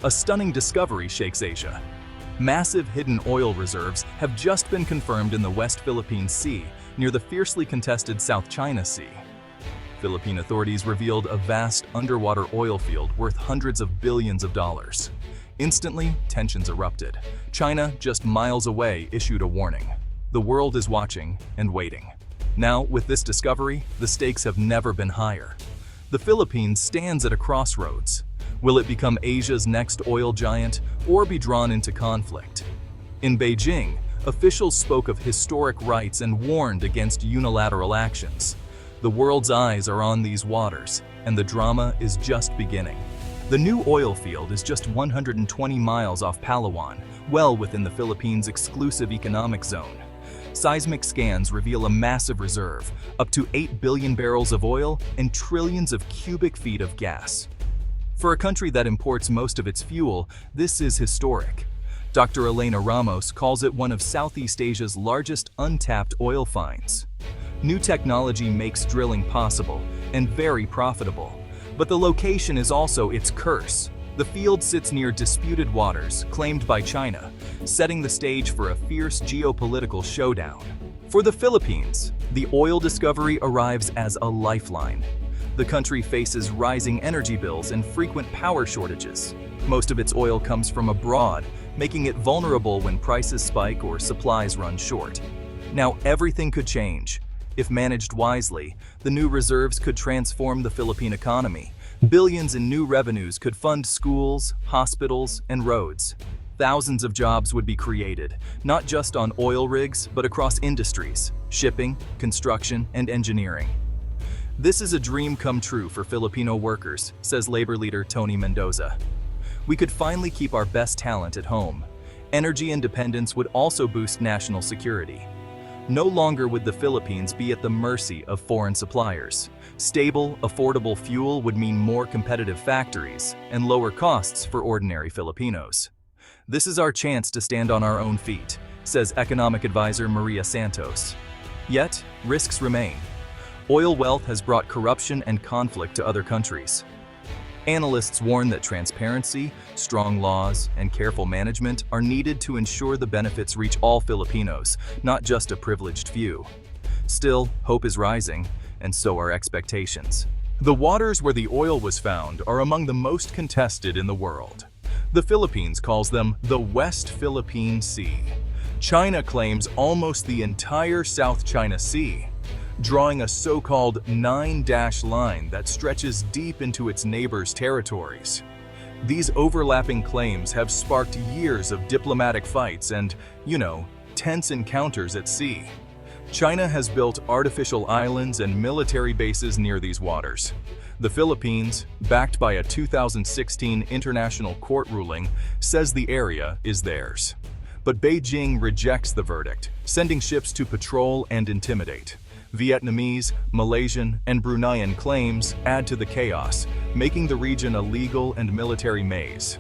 A stunning discovery shakes Asia. Massive hidden oil reserves have just been confirmed in the West Philippine Sea, near the fiercely contested South China Sea. Philippine authorities revealed a vast underwater oil field worth hundreds of billions of dollars. Instantly, tensions erupted. China, just miles away, issued a warning. The world is watching and waiting. Now, with this discovery, the stakes have never been higher. The Philippines stands at a crossroads. Will it become Asia's next oil giant or be drawn into conflict? In Beijing, officials spoke of historic rights and warned against unilateral actions. The world's eyes are on these waters, and the drama is just beginning. The new oil field is just 120 miles off Palawan, well within the Philippines' exclusive economic zone. Seismic scans reveal a massive reserve, up to 8 billion barrels of oil and trillions of cubic feet of gas. For a country that imports most of its fuel, this is historic. Dr. Elena Ramos calls it one of Southeast Asia's largest untapped oil finds. New technology makes drilling possible and very profitable, but the location is also its curse. The field sits near disputed waters claimed by China, setting the stage for a fierce geopolitical showdown. For the Philippines, the oil discovery arrives as a lifeline. The country faces rising energy bills and frequent power shortages. Most of its oil comes from abroad, making it vulnerable when prices spike or supplies run short. Now, everything could change. If managed wisely, the new reserves could transform the Philippine economy. Billions in new revenues could fund schools, hospitals, and roads. Thousands of jobs would be created, not just on oil rigs, but across industries, shipping, construction, and engineering. This is a dream come true for Filipino workers, says labor leader Tony Mendoza. We could finally keep our best talent at home. Energy independence would also boost national security. No longer would the Philippines be at the mercy of foreign suppliers. Stable, affordable fuel would mean more competitive factories and lower costs for ordinary Filipinos. This is our chance to stand on our own feet, says economic advisor Maria Santos. Yet, risks remain. Oil wealth has brought corruption and conflict to other countries. Analysts warn that transparency, strong laws, and careful management are needed to ensure the benefits reach all Filipinos, not just a privileged few. Still, hope is rising, and so are expectations. The waters where the oil was found are among the most contested in the world. The Philippines calls them the West Philippine Sea. China claims almost the entire South China Sea, drawing a so-called 9-dash line that stretches deep into its neighbors' territories. These overlapping claims have sparked years of diplomatic fights and, tense encounters at sea. China has built artificial islands and military bases near these waters. The Philippines, backed by a 2016 international court ruling, says the area is theirs. But Beijing rejects the verdict, sending ships to patrol and intimidate. Vietnamese, Malaysian, and Bruneian claims add to the chaos, making the region a legal and military maze.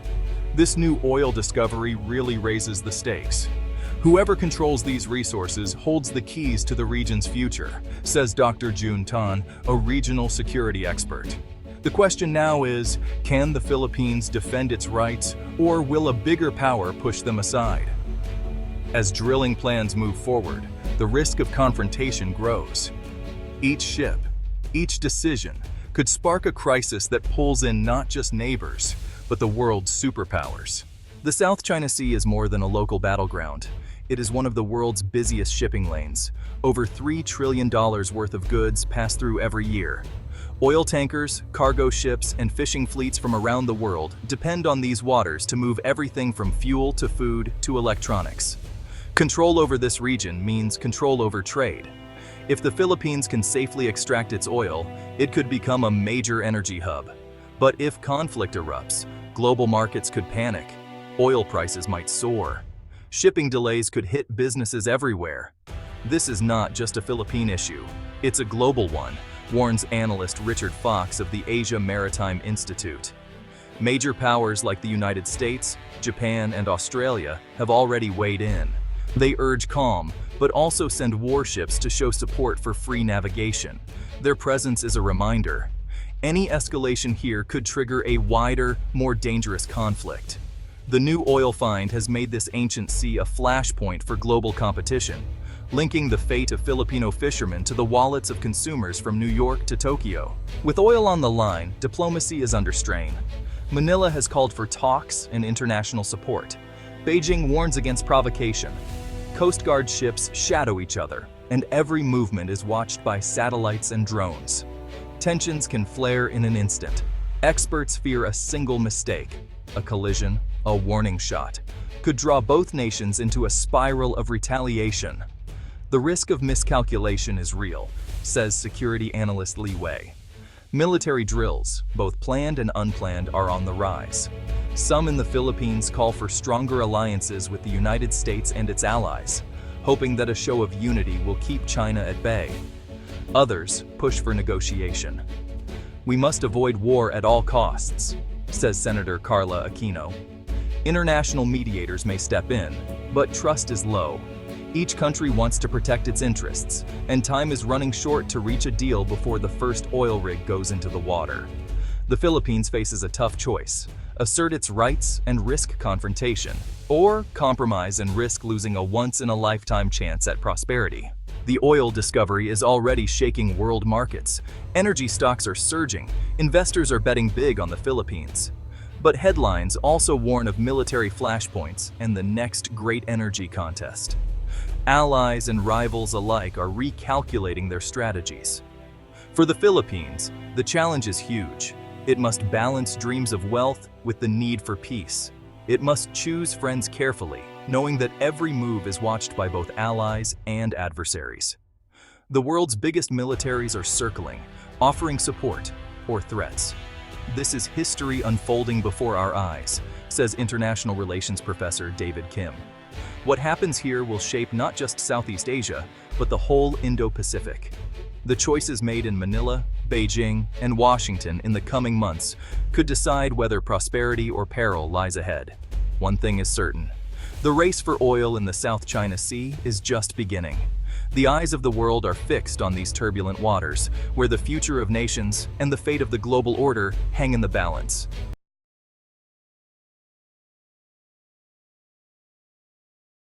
This new oil discovery really raises the stakes. Whoever controls these resources holds the keys to the region's future, says Dr. Jun Tan, a regional security expert. The question now is, can the Philippines defend its rights, or will a bigger power push them aside? As drilling plans move forward, the risk of confrontation grows. Each ship, each decision, could spark a crisis that pulls in not just neighbors, but the world's superpowers. The South China Sea is more than a local battleground. It is one of the world's busiest shipping lanes. Over $3 trillion worth of goods pass through every year. Oil tankers, cargo ships, and fishing fleets from around the world depend on these waters to move everything from fuel to food to electronics. Control over this region means control over trade. If the Philippines can safely extract its oil, it could become a major energy hub. But if conflict erupts, global markets could panic. Oil prices might soar. Shipping delays could hit businesses everywhere. This is not just a Philippine issue. It's a global one, warns analyst Richard Fox of the Asia Maritime Institute. Major powers like the United States, Japan, and Australia have already weighed in. They urge calm, but also send warships to show support for free navigation. Their presence is a reminder. Any escalation here could trigger a wider, more dangerous conflict. The new oil find has made this ancient sea a flashpoint for global competition, linking the fate of Filipino fishermen to the wallets of consumers from New York to Tokyo. With oil on the line, diplomacy is under strain. Manila has called for talks and international support. Beijing warns against provocation. Coast Guard ships shadow each other, and every movement is watched by satellites and drones. Tensions can flare in an instant. Experts fear a single mistake, a collision, a warning shot, could draw both nations into a spiral of retaliation. The risk of miscalculation is real, says security analyst Li Wei. Military drills, both planned and unplanned, are on the rise. Some in the Philippines call for stronger alliances with the United States and its allies, hoping that a show of unity will keep China at bay. Others push for negotiation. We must avoid war at all costs, says Senator Carla Aquino. International mediators may step in, but trust is low. Each country wants to protect its interests, and time is running short to reach a deal before the first oil rig goes into the water. The Philippines faces a tough choice: assert its rights and risk confrontation, or compromise and risk losing a once-in-a-lifetime chance at prosperity. The oil discovery is already shaking world markets. Energy stocks are surging. Investors are betting big on the Philippines. But headlines also warn of military flashpoints and the next great energy contest. Allies and rivals alike are recalculating their strategies. For the Philippines, the challenge is huge. It must balance dreams of wealth with the need for peace. It must choose friends carefully, knowing that every move is watched by both allies and adversaries. The world's biggest militaries are circling, offering support or threats. This is history unfolding before our eyes, says international relations professor David Kim. What happens here will shape not just Southeast Asia, but the whole Indo-Pacific. The choices made in Manila, Beijing, and Washington in the coming months could decide whether prosperity or peril lies ahead. One thing is certain: the race for oil in the South China Sea is just beginning. The eyes of the world are fixed on these turbulent waters, where the future of nations and the fate of the global order hang in the balance.